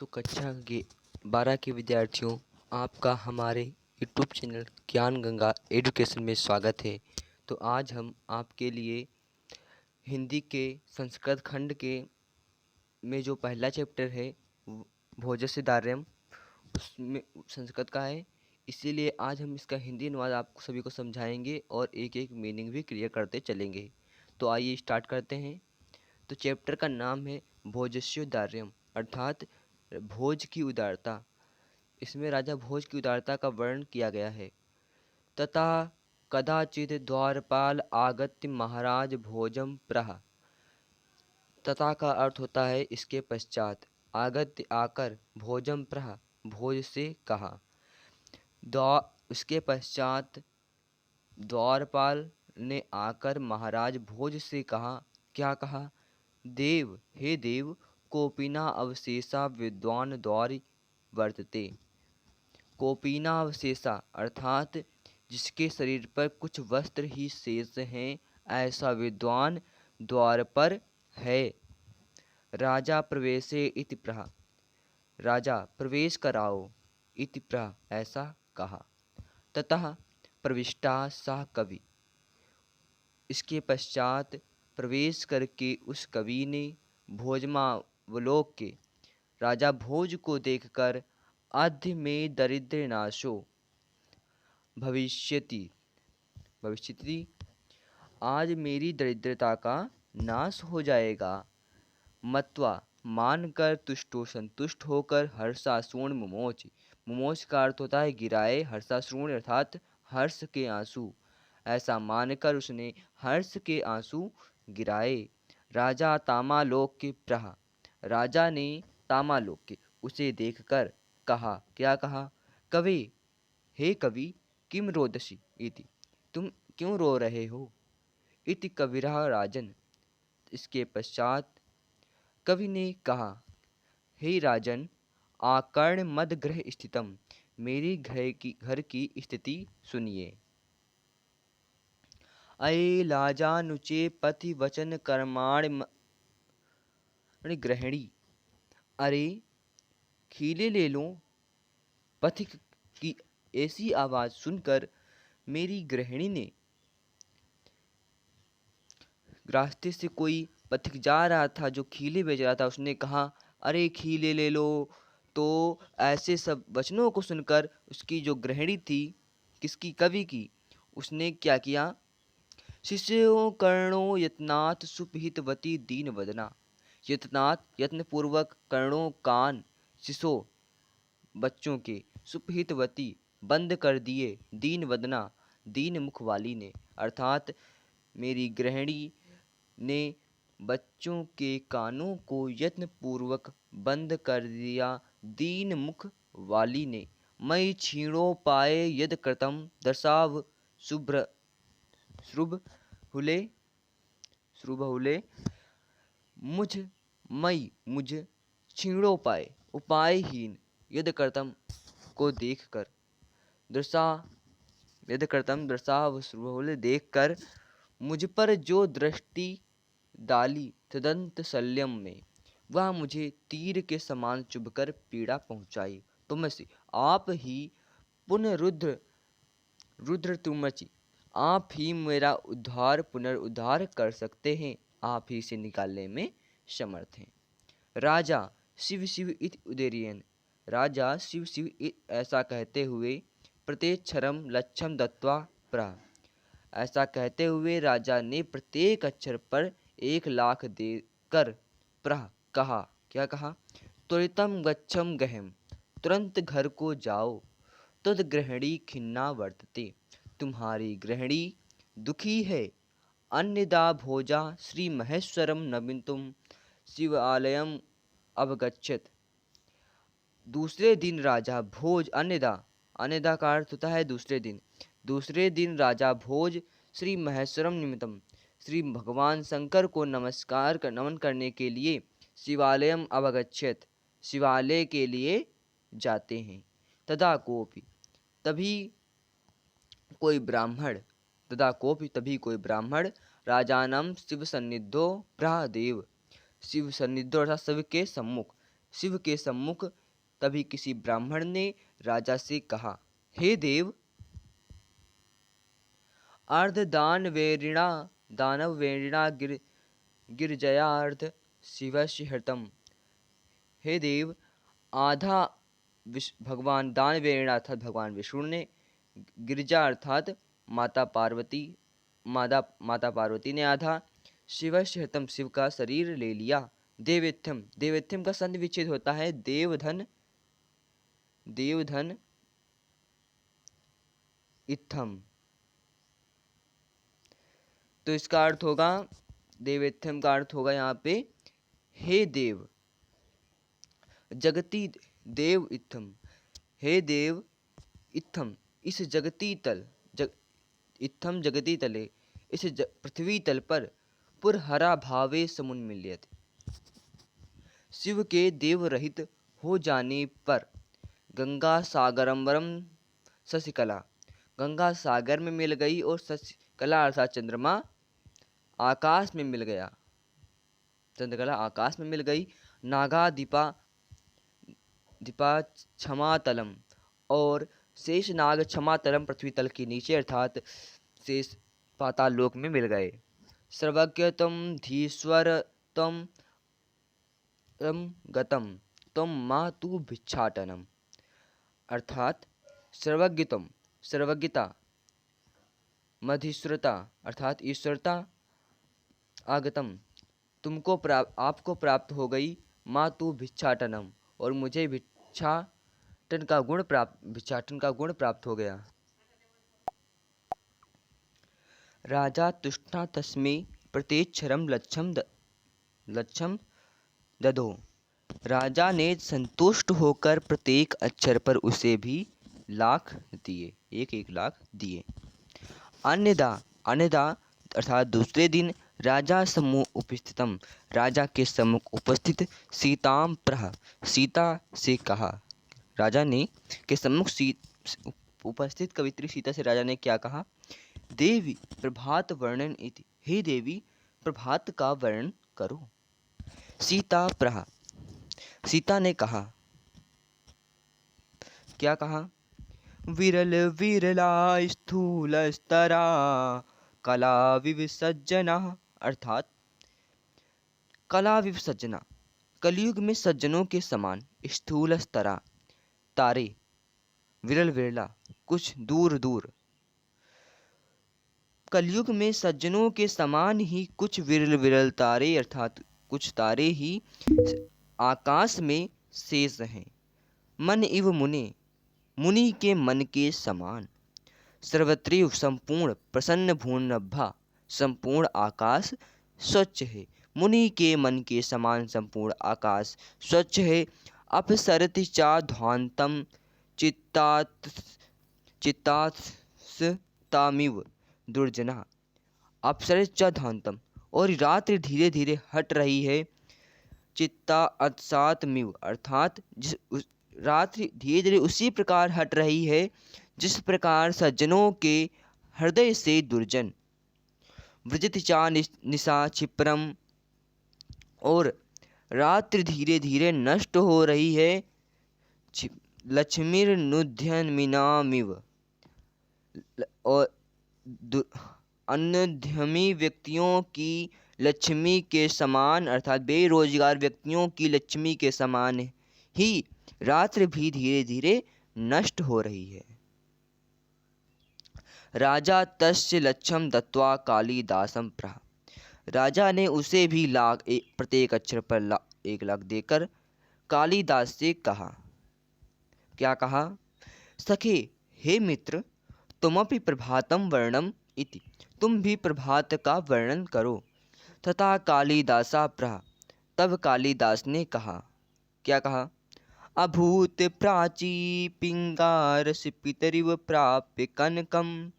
तो कक्षा 12 के विद्यार्थियों, आपका हमारे यूट्यूब चैनल ज्ञान गंगा एजुकेशन में स्वागत है। तो आज हम आपके लिए हिंदी के संस्कृत खंड के में जो पहला चैप्टर है भोजस्य दार्यम, उसमें संस्कृत का है। इसीलिए आज हम इसका हिंदी अनुवाद आप सभी को समझाएंगे और एक एक मीनिंग भी क्लियर करते चलेंगे। तो आइए स्टार्ट करते हैं। तो चैप्टर का नाम है भोजस्योदार्यम, अर्थात भोज की उदारता। इसमें राजा भोज की उदारता का वर्णन किया गया है। तथा कदाचित द्वारपाल आगत्य महाराज भोजम प्रह। तथा का अर्थ होता है इसके पश्चात, आगत्य आकर, भोजम प्रह भोज से कहा। उसके पश्चात द्वारपाल ने आकर महाराज भोज से कहा। क्या कहा? देव, हे देव, कोपिना अवशेषा विद्वान द्वार वर्तते। कोपिना अवशेषा अर्थात जिसके शरीर पर कुछ वस्त्र ही शेष हैं, ऐसा विद्वान द्वार पर है। राजा प्रवेशे इति प्रह, राजा प्रवेश कराओ, इति प्रह ऐसा कहा। ततः प्रविष्टा सह कवि, इसके पश्चात प्रवेश करके उस कवि ने भोजमावलोक के, राजा भोज को देखकर, अद्य में दरिद्र नाशो भविष्यति, आज मेरी दरिद्रता का नाश हो जाएगा। मत्वा मानकर, तुष्टो संतुष्ट होकर, हर्षाश्रुण मुमोच, मुमोच का अर्थ होता है गिराए, हर्षाश्रुण अर्थात हर्ष के आंसू, ऐसा मानकर उसने हर्ष के आंसू गिराए। राजा तामालोक के प्रह, राजा ने तामालोक के उसे देखकर कहा। क्या कहा? कवि, हे कवि, किम रोदसी इति, तुम क्यों रो रहे हो? इति कविरः राजन, इसके पश्चात कवि ने कहा, हे राजन, आकर्ण मद गृह स्थितम, मेरी घर की स्थिति सुनिए। अये लाजानुचे पथि वचन कर्माण ग्रहणी, अरे खीले ले लो। पथिक की ऐसी आवाज सुनकर मेरी गृहिणी ने, रास्ते से कोई पथिक जा रहा था जो खीले बेच रहा था, उसने कहा, अरे खीले ले लो। तो ऐसे सब वचनों को सुनकर उसकी जो गृहिणी थी, किसकी? कवि की, उसने क्या किया? शिष्यो कर्णो यत्नात् सुपहितवती दीन वदना, यत्नात् यत्न पूर्वक, कर्णों कान, शिशो बच्चों के, सुपहितवती बंद कर दिए, दीन वदना दीन मुख वाली ने, अर्थात मेरी गृहिणी ने बच्चों के कानों को यत्न पूर्वक बंद कर दिया, दीन मुख वाली ने। मई क्षीणोपाय यद कृतम दर्शाव शुभ्र शुभहुले, मुझ क्षीणोपाय उपायहीन, यद कर्तम को देखकर, यद कर्तम दर्शाव शुभहुले देखकर, मुझ पर जो दृष्टि डाली, तदंत शल्यम में, वह मुझे तीर के समान चुभकर पीड़ा पहुंचाई। तुमसे आप ही रुद्र तुमचि, आप ही मेरा पुनरुद्धार कर सकते हैं, आप ही से निकालने में समर्थ हैं। राजा शिव शिव इति उदीरयन्, राजा शिव शिव ऐसा कहते हुए, प्रत्यक्षरम लक्षम दत्वा प्रह, ऐसा कहते हुए राजा ने प्रत्येक अक्षर पर 1 लाख देकर प्रह कहा। क्या कहा? त्वरितम गच्छम गहम, तुरंत घर को जाओ। तद गृहिणी खिन्ना वर्तते, तुम्हारी गृहिणी दुखी है। अन्यदा भोजा श्री महेश्वरम नमितुम शिवालयम अवगच्छत, दूसरे दिन राजा भोज, अन्यदा का अर्थ होता है दूसरे दिन, दूसरे दिन राजा भोज श्री महेश्वरम निमित्तम, श्री भगवान शंकर को नमन करने के लिए, शिवालयम अवगच्छत, शिवालय के लिए जाते हैं। तदा कोपि, तभी कोई ब्राह्मण, राजानम शिव सन्निधो प्रह देव, शिव सन्निधो अर्थात शिव के सम्मुख, शिव के सम्मुख। तभी किसी ब्राह्मण ने राजा से कहा, हे देव, अर्धदानवेरिणा दानवेरिणा गिरिजयार्ध शिवस्य हृतम। हे देव, आधा भगवान दानवेरिणा अर्थात भगवान विष्णु ने, गिरिजा अर्थात माता पार्वती ने आधा, शिवस्य हृतम शिव का शरीर ले लिया। देवेत्यम का संधि विच्छेद होता है देवधन इत्थम। तो इसका अर्थ होगा, देवेत्यम का अर्थ होगा यहाँ पे हे देव, जगती देव इत्थम, हे देव इत्थम इस जगती तल इत्थम जगती तले इस पृथ्वी तल पर पुरहरा भावे समुन्मिल्यते। शिव के देव रहित हो जाने पर गंगा सागरम्बरम शशिकला, गंगा सागर में मिल गई और शशिकला अर्थात चंद्रमा आकाश में मिल गया, चंद्रकला आकाश में मिल गई। नागा दीपा क्षमातलम, और शेष नाग क्षमातलम पृथ्वी तल के नीचे अर्थात शेष पाताल लोक में मिल गए। सर्वज्ञतम धीश्वर तम गतम तम मातु भिक्षाटनम, अर्थात सर्वज्ञता, मधीश्वरता अर्थात ईश्वरता, आगतम आपको प्राप्त हो गई, मातु भिक्षाटनम और मुझे भिक्षाटन का गुण प्राप्त हो गया। राजा तुष्टा तस्मै प्रत्यक्षरम लक्षम ददो, राजा ने संतुष्ट होकर प्रत्येक अक्षर पर उसे भी लाख दिए, एक लाख दिए। अन्यदा अर्थात दूसरे दिन राजा सम्मुख उपस्थितम, राजा के सम्मुख उपस्थित सीताम प्रह, सीता से कहा, राजा ने के सम्मुख उपस्थित कवित्री सीता से राजा ने क्या कहा, देवी प्रभात वर्णन इति, हे देवी प्रभात का वर्णन करो। सीता प्रह, सीता ने कहा, क्या कहा, विरल विरला स्थूल स्तरा कला विसज्जना, अर्थात कला विसज्जना, कलयुग में सज्जनों के समान, स्थूल स्तरा तारे, विरल विरला कुछ दूर दूर, कलयुग में सज्जनों के समान ही कुछ विरल विरल तारे अर्थात कुछ तारे ही आकाश में शेष हैं। मन इव मुनि के मन के समान, सर्वत्रिव संपूर्ण प्रसन्न भूनभा, संपूर्ण आकाश स्वच्छ है, मुनि के मन के समान संपूर्ण आकाश स्वच्छ है। अपसरति चा ध्वांतम चित्तात्स्तामिव दुर्जना, अपसरति चा ध्वांतम और रात्रि धीरे धीरे हट रही है, चित्ता अत्सातमिव अर्थात रात्रि धीरे धीरे उसी प्रकार हट रही है जिस प्रकार सज्जनों के हृदय से दुर्जन। व्रजति चा निशा क्षिप्रम, और रात्रि धीरे धीरे नष्ट हो रही है, लक्ष्मीर्नुध्यन्मिनामिव, और अनुद्यमी व्यक्तियों की लक्ष्मी के समान अर्थात बेरोजगार व्यक्तियों की लक्ष्मी के समान ही रात्रि भी धीरे धीरे नष्ट हो रही है। राजा तस्य लक्ष्यम दत्वा कालिदासम प्रह, राजा ने उसे भी प्रत्येक अक्षर पर 1 लाख देकर कालिदास से कहा, क्या कहा, सखे हे मित्र, तुमपि प्रभातम वर्णम इति, तुम भी प्रभात का वर्णन करो। तथा कालिदासा प्रह, तब कालिदास ने कहा, क्या कहा, अभूत प्राची पिंगारस पितरिव प्राप्य कनकम,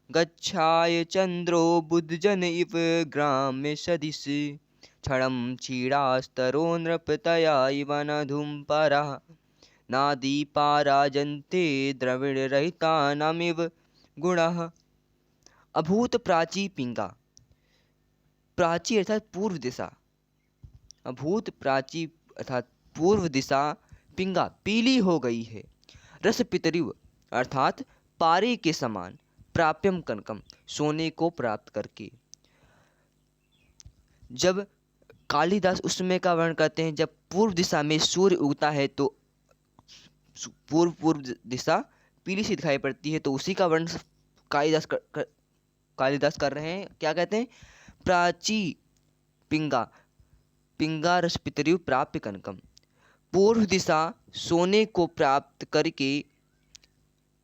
गच्छाय चंद्रो बुद्धजन इव ग्राम्य सदिश, क्षणम क्षीणास्तरो नृपतया इव न धूमपरः, नादीपा राजन्ते द्रविड़ रहितानामिव गुणः। अभूत प्राची पिंगा, प्राची अर्थात पूर्व दिशा, अभूत प्राची अर्थात पूर्व दिशा पिंगा पीली हो गई है। रस पितरिव अर्थात पारे के समान, प्राप्यम कनकम सोने को प्राप्त करके। जब कालिदास उस समय का वर्णन करते हैं जब पूर्व दिशा में सूर्य उगता है तो पूर्व दिशा पीली सी दिखाई पड़ती है, तो उसी का वर्णन कालिदास कर रहे हैं। क्या कहते हैं? प्राची पिंगा पिंगा रस पितरिव प्राप्य कनकम, पूर्व दिशा सोने को प्राप्त करके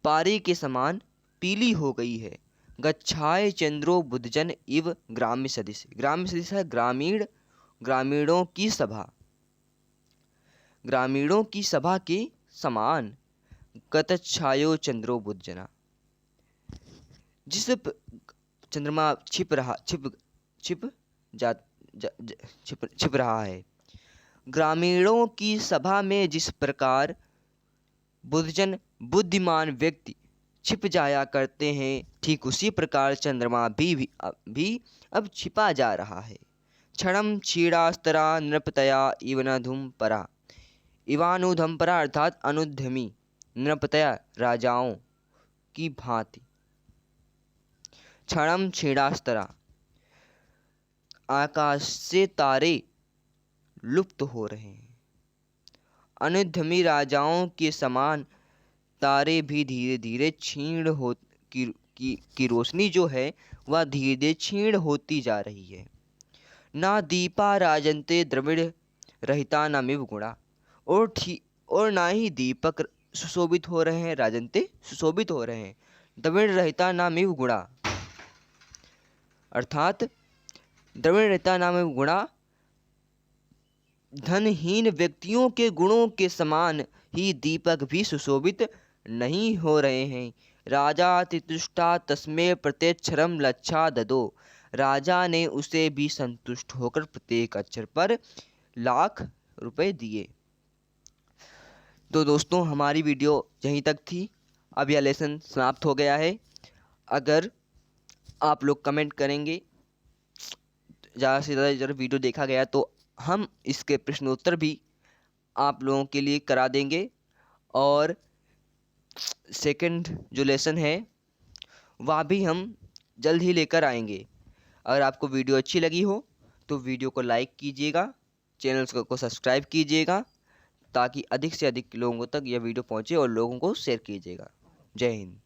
पारे के समान पीली हो गई है। गच्छाए चंद्रो बुद्धजन इव ग्राम्य सदिश, ग्राम्य सदिश है ग्रामीणों की सभा, ग्रामीणों की सभा के समान। गतच्छायो चंद्रो बुद्धजना, जिस चंद्रमा छिप रहा है। ग्रामीणों की सभा में जिस प्रकार बुद्धजन बुद्धिमान व्यक्ति छिप जाया करते हैं, ठीक उसी प्रकार चंद्रमा भी अब छिपा जा रहा है। क्षणम क्षीणास्तरा नृपतया इवानुधुमपरा, इवानुधुमपरा अर्थात अनुद्यमी, नृपतया राजाओं की भांति। क्षणम क्षीणास्तरा, आकाश से तारे लुप्त हो रहे हैं। अनुद्यमी राजाओं के समान तारे भी धीरे धीरे क्षीण हो की रोशनी जो है वह धीरे धीरे क्षीण होती जा रही है। ना दीपा राजन्ते द्रविड़ रहिता नामिव गुणा, और ना ही दीपक सुशोभित हो रहे हैं, राजन्ते सुशोभित हो रहे हैं, द्रविड़ रहिता नामिव गुणा अर्थात द्रविड़ रहिता नामिव गुणा, धनहीन व्यक्तियों के गुणों के समान ही दीपक भी सुशोभित नहीं हो रहे हैं। राजा तितुष्टा तस्मे प्रत्यक्षरम लच्छा ददो, राजा ने उसे भी संतुष्ट होकर प्रत्येक अक्षर पर लाख रुपए दिए। तो दोस्तों हमारी वीडियो यहीं तक थी, अब यह लेसन समाप्त हो गया है। अगर आप लोग कमेंट करेंगे ज़्यादा से ज़्यादा वीडियो देखा गया तो हम इसके प्रश्नोत्तर भी आप लोगों के लिए करा देंगे, और सेकंड जो लेसन है वह भी हम जल्द ही लेकर आएंगे। अगर आपको वीडियो अच्छी लगी हो तो वीडियो को लाइक कीजिएगा, चैनल को सब्सक्राइब कीजिएगा ताकि अधिक से अधिक लोगों तक यह वीडियो पहुंचे, और लोगों को शेयर कीजिएगा। जय हिंद।